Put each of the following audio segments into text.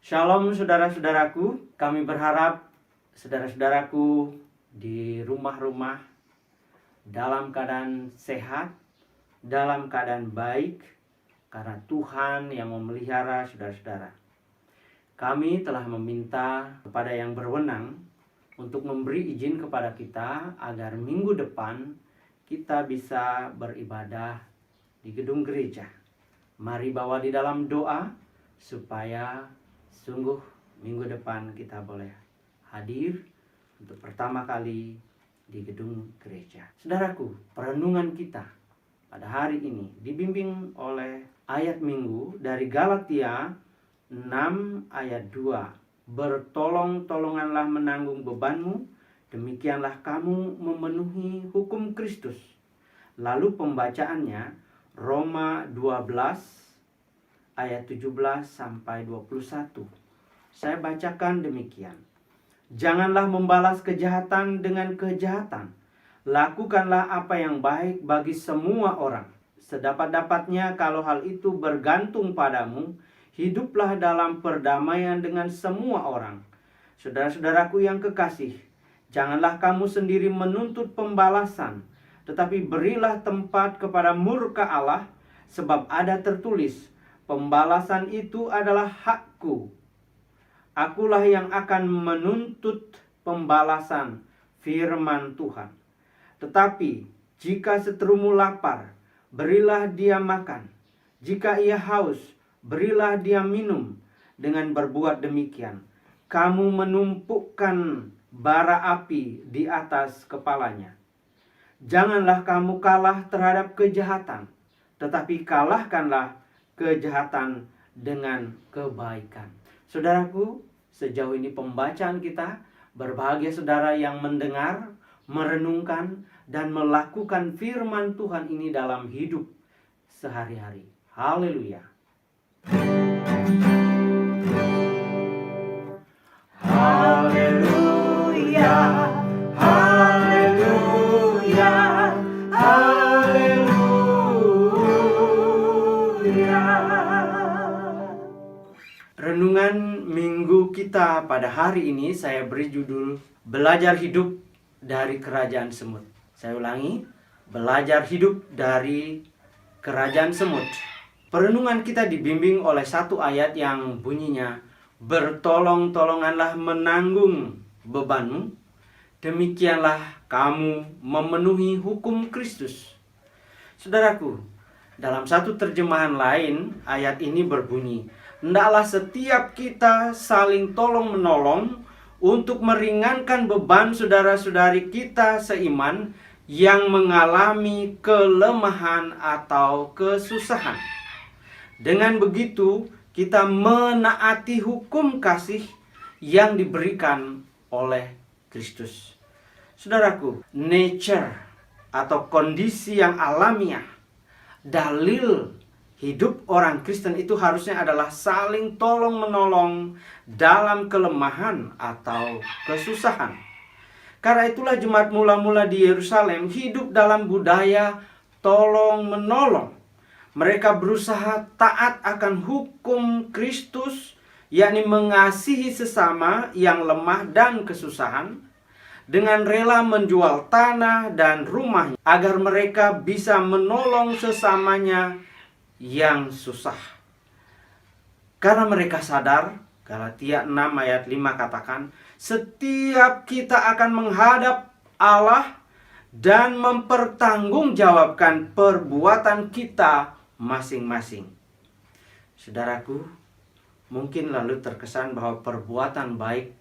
Shalom saudara-saudaraku, kami berharap saudara-saudaraku di rumah-rumah dalam keadaan sehat, dalam keadaan baik, karena Tuhan yang memelihara saudara-saudara. Kami telah meminta kepada yang berwenang untuk memberi izin kepada kita agar minggu depan kita bisa beribadah di gedung gereja. Mari bawa di dalam doa supaya sungguh minggu depan kita boleh hadir untuk pertama kali di gedung gereja. Saudaraku, perenungan kita pada hari ini dibimbing oleh ayat minggu dari Galatia 6 ayat 2. Bertolong-tolonganlah menanggung bebanmu, demikianlah kamu memenuhi hukum Kristus. Lalu pembacaannya Roma 12 ayat 17 sampai 21. Saya bacakan demikian. Janganlah membalas kejahatan dengan kejahatan. Lakukanlah apa yang baik bagi semua orang. Sedapat-dapatnya kalau hal itu bergantung padamu, hiduplah dalam perdamaian dengan semua orang. Saudara-saudaraku yang kekasih, janganlah kamu sendiri menuntut pembalasan, tetapi berilah tempat kepada murka Allah, sebab ada tertulis, pembalasan itu adalah hakku. Akulah yang akan menuntut pembalasan, firman Tuhan. Tetapi jika seterumu lapar, berilah dia makan. Jika ia haus, berilah dia minum. Dengan berbuat demikian, kamu menumpukkan bara api di atas kepalanya. Janganlah kamu kalah terhadap kejahatan, tetapi kalahkanlah kejahatan dengan kebaikan. Saudaraku, sejauh ini pembacaan kita, berbahagia saudara yang mendengar, merenungkan, dan melakukan firman Tuhan ini dalam hidup sehari-hari. Haleluya. Haleluya. Haleluya. Renungan minggu kita pada hari ini saya beri judul Belajar Hidup dari Kerajaan Semut. Saya ulangi, belajar hidup dari Kerajaan Semut. Perenungan kita dibimbing oleh satu ayat yang bunyinya, bertolong-tolonganlah menanggung bebanmu, demikianlah kamu memenuhi hukum Kristus. Saudaraku, dalam satu terjemahan lain, ayat ini berbunyi, hendaklah setiap kita saling tolong-menolong untuk meringankan beban saudara-saudari kita seiman yang mengalami kelemahan atau kesusahan. Dengan begitu, kita menaati hukum kasih yang diberikan oleh Kristus. Saudaraku, nature atau kondisi yang alamiah, dalil hidup orang Kristen itu harusnya adalah saling tolong-menolong dalam kelemahan atau kesusahan. Karena itulah jemaat mula-mula di Yerusalem hidup dalam budaya tolong-menolong. Mereka berusaha taat akan hukum Kristus, yakni mengasihi sesama yang lemah dan kesusahan, dengan rela menjual tanah dan rumahnya agar mereka bisa menolong sesamanya yang susah. Karena mereka sadar, Galatia 6 ayat 5 katakan, setiap kita akan menghadap Allah dan mempertanggungjawabkan perbuatan kita masing-masing. Saudaraku, mungkin lalu terkesan bahwa perbuatan baik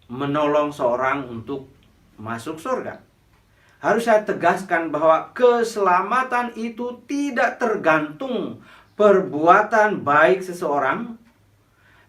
menolong seorang untuk masuk surga. Harus saya tegaskan bahwa keselamatan itu tidak tergantung perbuatan baik seseorang,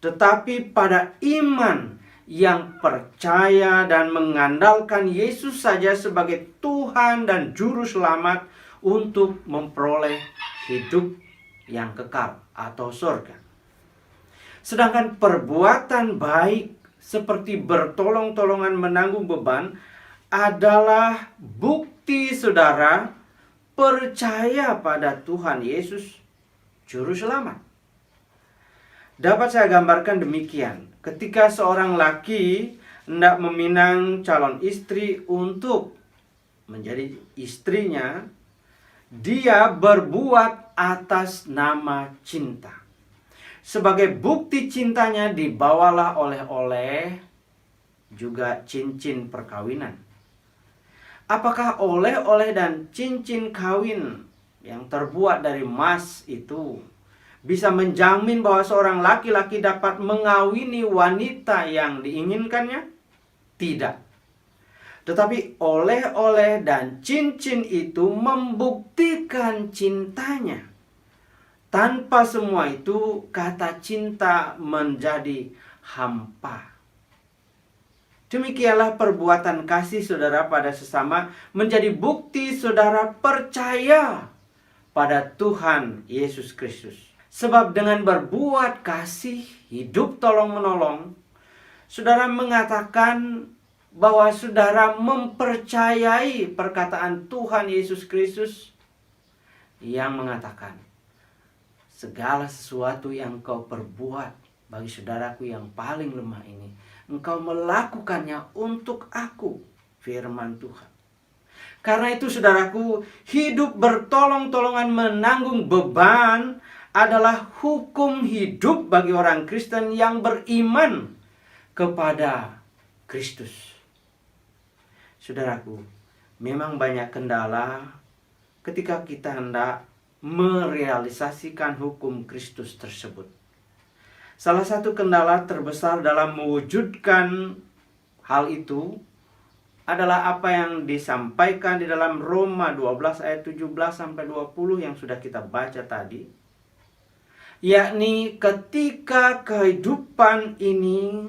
tetapi pada iman yang percaya dan mengandalkan Yesus saja sebagai Tuhan dan Juru Selamat untuk memperoleh hidup yang kekal atau surga. Sedangkan perbuatan baik seperti bertolong-tolongan menanggung beban adalah bukti saudara percaya pada Tuhan Yesus Juru Selamat. Dapat saya gambarkan demikian. Ketika seorang laki hendak meminang calon istri untuk menjadi istrinya, dia berbuat atas nama cinta. Sebagai bukti cintanya dibawalah oleh-oleh, juga cincin perkawinan. Apakah oleh-oleh dan cincin kawin yang terbuat dari emas itu bisa menjamin bahwa seorang laki-laki dapat mengawini wanita yang diinginkannya? Tidak. Tetapi oleh-oleh dan cincin itu membuktikan cintanya. Tanpa semua itu, kata cinta menjadi hampa. Demikianlah perbuatan kasih saudara pada sesama menjadi bukti saudara percaya pada Tuhan Yesus Kristus. Sebab dengan berbuat kasih, hidup tolong-menolong, saudara mengatakan bahwa saudara mempercayai perkataan Tuhan Yesus Kristus yang mengatakan, segala sesuatu yang kau perbuat bagi saudaraku yang paling lemah ini, engkau melakukannya untuk aku, firman Tuhan. Karena itu saudaraku, hidup bertolong-tolongan menanggung beban adalah hukum hidup bagi orang Kristen yang beriman kepada Kristus. Saudaraku, memang banyak kendala ketika kita hendak merealisasikan hukum Kristus tersebut. Salah satu kendala terbesar dalam mewujudkan hal itu adalah apa yang disampaikan di dalam Roma 12 ayat 17 sampai 20 yang sudah kita baca tadi. Yakni ketika kehidupan ini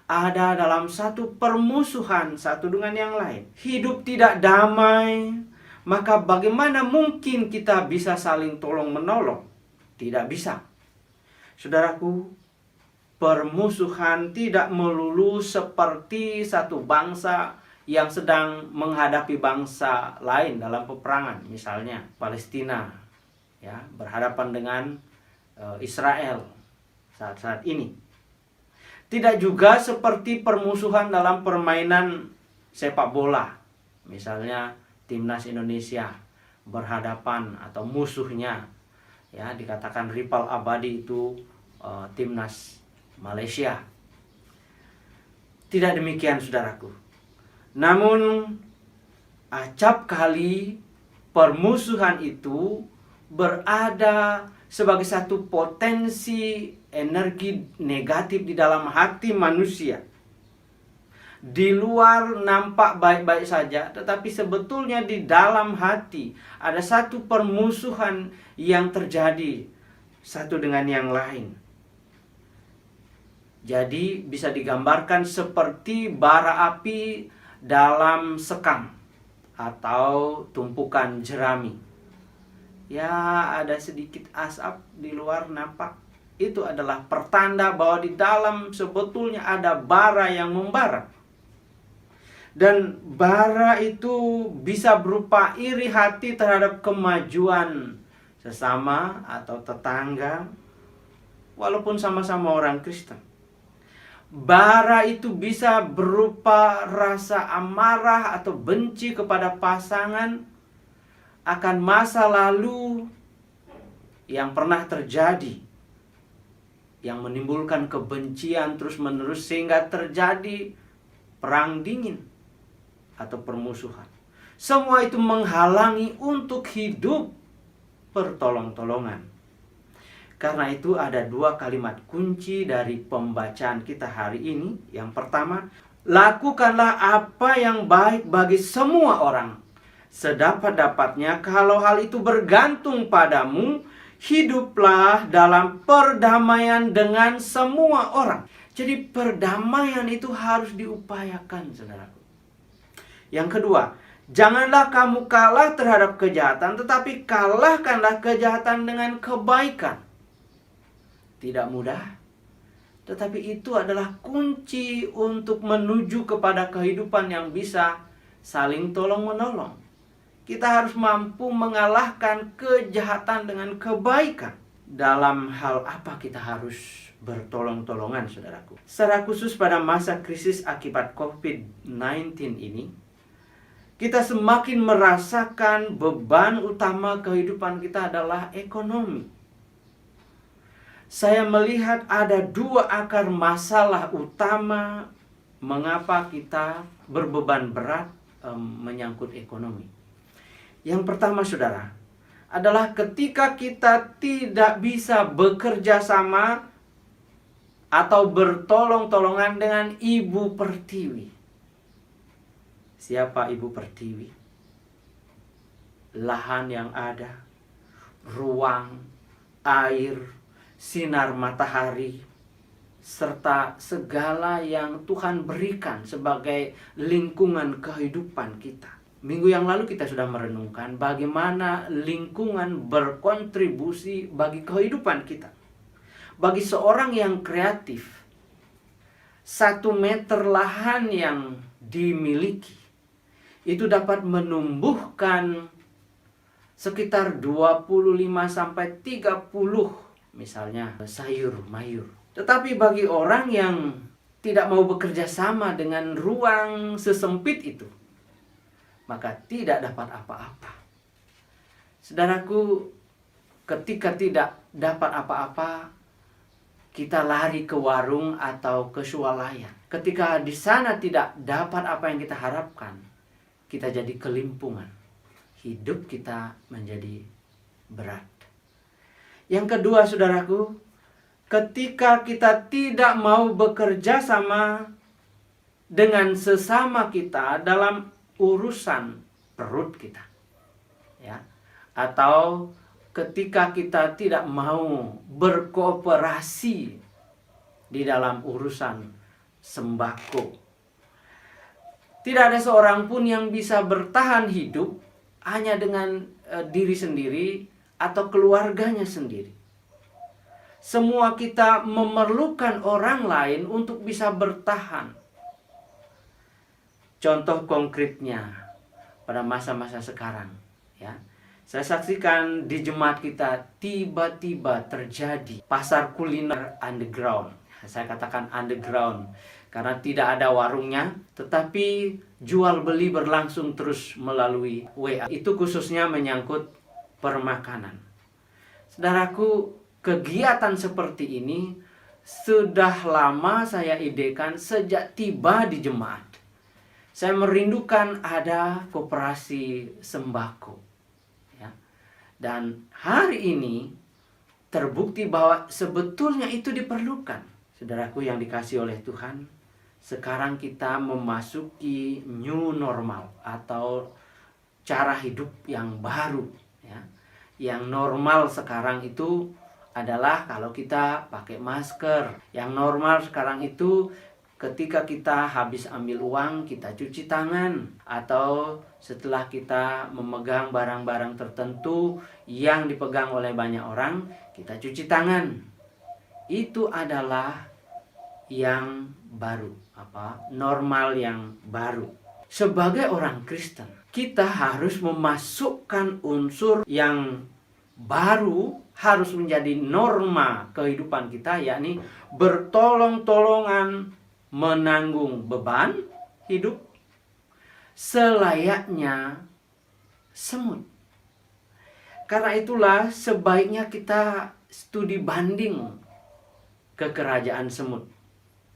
ada dalam satu permusuhan satu dengan yang lain. Hidup tidak damai, maka bagaimana mungkin kita bisa saling tolong-menolong? Tidak bisa. Saudaraku, permusuhan tidak melulu seperti satu bangsa yang sedang menghadapi bangsa lain dalam peperangan. Misalnya Palestina ya, berhadapan dengan Israel saat-saat ini. Tidak juga seperti permusuhan dalam permainan sepak bola. Misalnya timnas Indonesia berhadapan atau musuhnya ya dikatakan rival abadi itu timnas Malaysia. Tidak demikian saudaraku. Namun acap kali permusuhan itu berada sebagai satu potensi energi negatif di dalam hati manusia. Di luar nampak baik-baik saja, tetapi sebetulnya di dalam hati ada satu permusuhan yang terjadi satu dengan yang lain. Jadi bisa digambarkan seperti bara api dalam sekam atau tumpukan jerami. Ya, ada sedikit asap di luar nampak. Itu adalah pertanda bahwa di dalam sebetulnya ada bara yang membara. Dan bara itu bisa berupa iri hati terhadap kemajuan sesama atau tetangga, walaupun sama-sama orang Kristen. Bara itu bisa berupa rasa amarah atau benci kepada pasangan akan masa lalu yang pernah terjadi, yang menimbulkan kebencian terus-menerus sehingga terjadi perang dingin atau permusuhan. Semua itu menghalangi untuk hidup pertolong-tolongan. Karena itu ada dua kalimat kunci dari pembacaan kita hari ini. Yang pertama, lakukanlah apa yang baik bagi semua orang sedapat-dapatnya. Kalau hal itu bergantung padamu, hiduplah dalam perdamaian dengan semua orang. Jadi perdamaian itu harus diupayakan, saudaraku. Yang kedua, janganlah kamu kalah terhadap kejahatan, tetapi kalahkanlah kejahatan dengan kebaikan. Tidak mudah, tetapi itu adalah kunci untuk menuju kepada kehidupan yang bisa saling tolong-menolong. Kita harus mampu mengalahkan kejahatan dengan kebaikan. Dalam hal apa kita harus bertolong-tolongan, saudaraku. Secara khusus pada masa krisis akibat COVID-19 ini, kita semakin merasakan beban utama kehidupan kita adalah ekonomi. Saya melihat ada dua akar masalah utama mengapa kita berbeban berat menyangkut ekonomi. Yang pertama, saudara, adalah ketika kita tidak bisa bekerja sama atau bertolong-tolongan dengan Ibu Pertiwi. Siapa Ibu Pertiwi? Lahan yang ada, ruang, air, sinar matahari, serta segala yang Tuhan berikan sebagai lingkungan kehidupan kita. Minggu yang lalu kita sudah merenungkan bagaimana lingkungan berkontribusi bagi kehidupan kita. Bagi seorang yang kreatif, 1 meter lahan yang dimiliki itu dapat menumbuhkan sekitar 25-30 misalnya sayur mayur. Tetapi bagi orang yang tidak mau bekerja sama dengan ruang sesempit itu, maka tidak dapat apa-apa. Saudaraku, ketika tidak dapat apa-apa, kita lari ke warung atau ke swalayan. Ketika di sana tidak dapat apa yang kita harapkan, kita jadi kelimpungan. Hidup kita menjadi berat. Yang kedua, saudaraku, ketika kita tidak mau bekerja sama dengan sesama kita dalam urusan perut kita, ya, atau ketika kita tidak mau berkooperasi di dalam urusan sembako. Tidak ada seorang pun yang bisa bertahan hidup hanya dengan diri sendiri atau keluarganya sendiri. Semua kita memerlukan orang lain untuk bisa bertahan. Contoh konkretnya pada masa-masa sekarang, ya. Saya saksikan di jemaat kita tiba-tiba terjadi pasar kuliner underground. Saya katakan underground karena tidak ada warungnya, tetapi jual beli berlangsung terus melalui WA. Itu khususnya menyangkut permakanan. Saudaraku, kegiatan seperti ini sudah lama saya idekan sejak tiba di jemaat. Saya merindukan ada koperasi sembako. Ya. Dan hari ini terbukti bahwa sebetulnya itu diperlukan. Saudaraku yang dikasihi oleh Tuhan, sekarang kita memasuki new normal atau cara hidup yang baru. Ya. Yang normal sekarang itu adalah kalau kita pakai masker. Yang normal sekarang itu ketika kita habis ambil uang, kita cuci tangan. Atau setelah kita memegang barang-barang tertentu yang dipegang oleh banyak orang, kita cuci tangan. Itu adalah yang baru, normal yang baru. Sebagai orang Kristen, kita harus memasukkan unsur yang baru, harus menjadi norma kehidupan kita, yakni bertolong-tolongan menanggung beban hidup selayaknya semut. Karena itulah sebaiknya kita studi banding ke kerajaan semut.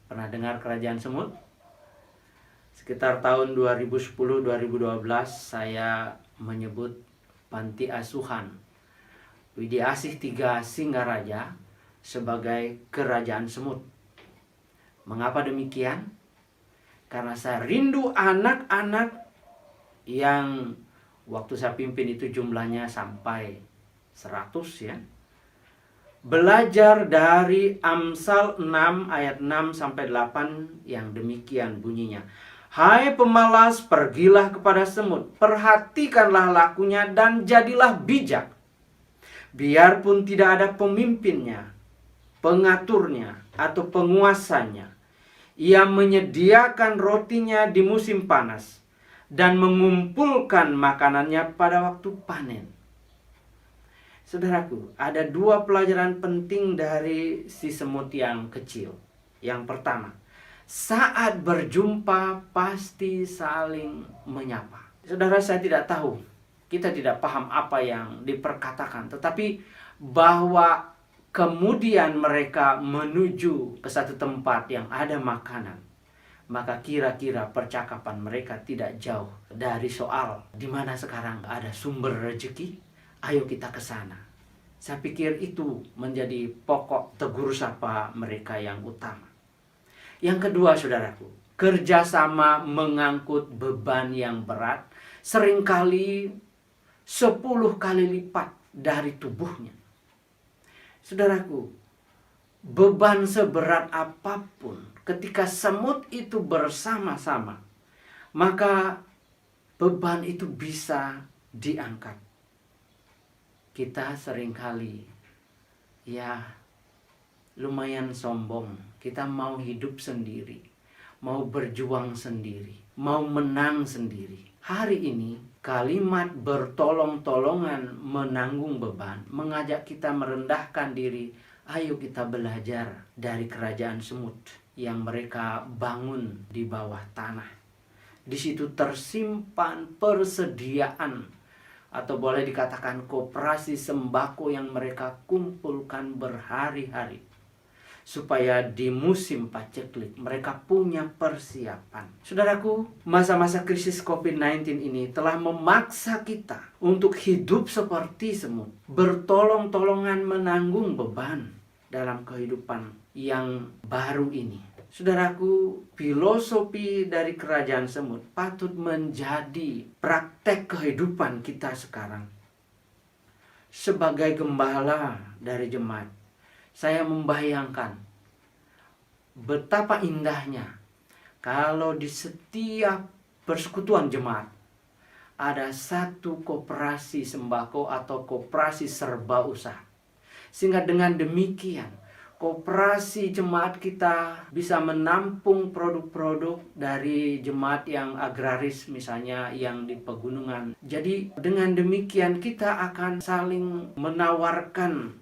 Pernah dengar kerajaan semut? Sekitar tahun 2010-2012 saya menyebut panti asuhan Widya Asih 3 Singgaraja sebagai kerajaan semut. Mengapa demikian? Karena saya rindu anak-anak yang waktu saya pimpin itu jumlahnya sampai 100 ya. Belajar dari Amsal 6 ayat 6 sampai 8 yang demikian bunyinya. Hai pemalas, pergilah kepada semut, perhatikanlah lakunya dan jadilah bijak. Biarpun tidak ada pemimpinnya, pengaturnya atau penguasanya, ia menyediakan rotinya di musim panas dan mengumpulkan makanannya pada waktu panen. Saudaraku, ada dua pelajaran penting dari si semut yang kecil. Yang pertama, saat berjumpa pasti saling menyapa. Saudara, saya tidak tahu, kita tidak paham apa yang diperkatakan, tetapi bahwa kemudian mereka menuju ke satu tempat yang ada makanan, maka kira-kira percakapan mereka tidak jauh dari soal di mana sekarang ada sumber rezeki. Ayo kita ke sana. Saya pikir itu menjadi pokok tegur sapa mereka yang utama. Yang kedua, saudaraku, kerjasama mengangkut beban yang berat seringkali 10 kali lipat dari tubuhnya. Saudaraku, beban seberat apapun ketika semut itu bersama-sama, maka beban itu bisa diangkat. Kita seringkali lumayan sombong. Kita mau hidup sendiri, mau berjuang sendiri, mau menang sendiri. Hari ini kalimat bertolong-tolongan menanggung beban mengajak kita merendahkan diri. Ayo kita belajar dari kerajaan semut yang mereka bangun di bawah tanah. Di situ tersimpan persediaan, atau boleh dikatakan koperasi sembako yang mereka kumpulkan berhari-hari, supaya di musim paceklik mereka punya persiapan. Saudaraku, masa-masa krisis COVID-19 ini telah memaksa kita untuk hidup seperti semut, bertolong-tolongan menanggung beban dalam kehidupan yang baru ini. Saudaraku, filosofi dari kerajaan semut patut menjadi praktek kehidupan kita sekarang. Sebagai gembala dari jemaat, saya membayangkan betapa indahnya kalau di setiap persekutuan jemaat ada satu koperasi sembako atau koperasi serba usaha. Sehingga dengan demikian koperasi jemaat kita bisa menampung produk-produk dari jemaat yang agraris, misalnya yang di pegunungan. Jadi dengan demikian kita akan saling menawarkan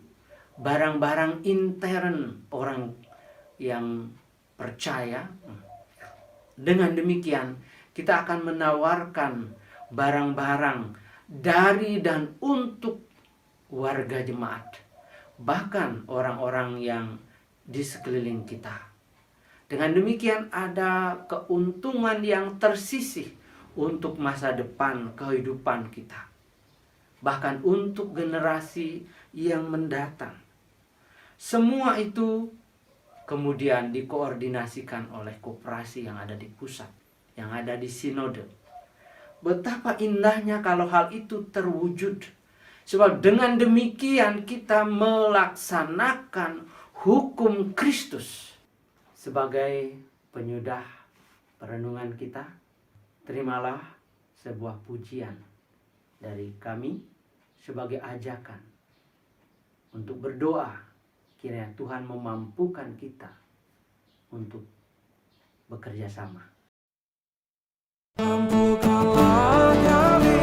barang-barang intern orang yang percaya. Dengan demikian kita akan menawarkan barang-barang dari dan untuk warga jemaat, bahkan orang-orang yang di sekeliling kita. Dengan demikian ada keuntungan yang tersisih untuk masa depan kehidupan kita, bahkan untuk generasi yang mendatang. Semua itu kemudian dikoordinasikan oleh koperasi yang ada di pusat, yang ada di sinode. Betapa indahnya kalau hal itu terwujud. Sebab dengan demikian kita melaksanakan hukum Kristus. Sebagai penyudah perenungan kita, terimalah sebuah pujian dari kami sebagai ajakan untuk berdoa kiranya Tuhan memampukan kita untuk bekerja sama. Mampukanlah kami,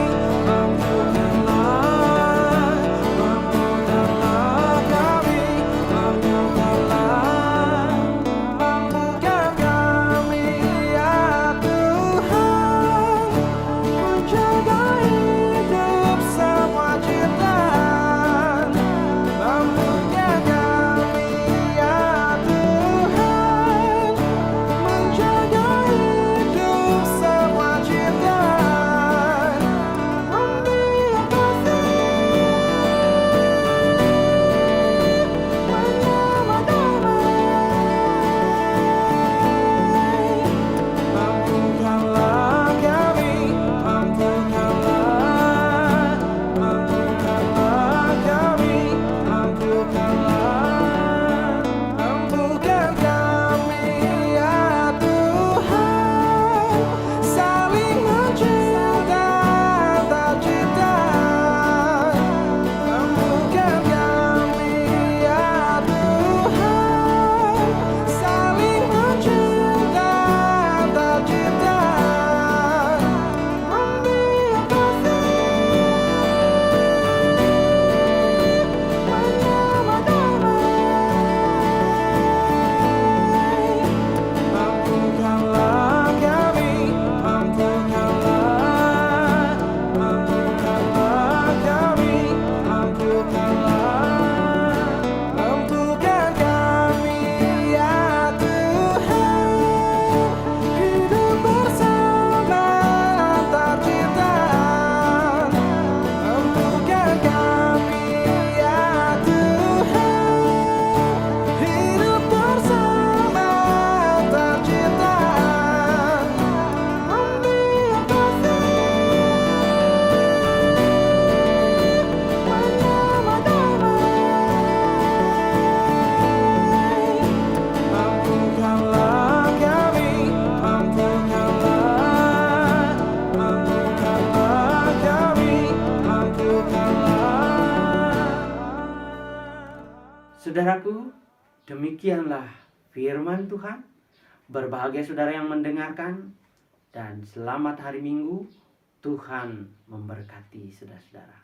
Saudaraku, demikianlah firman Tuhan. Berbahagia saudara yang mendengarkan, dan selamat hari Minggu. Tuhan memberkati saudara-saudara.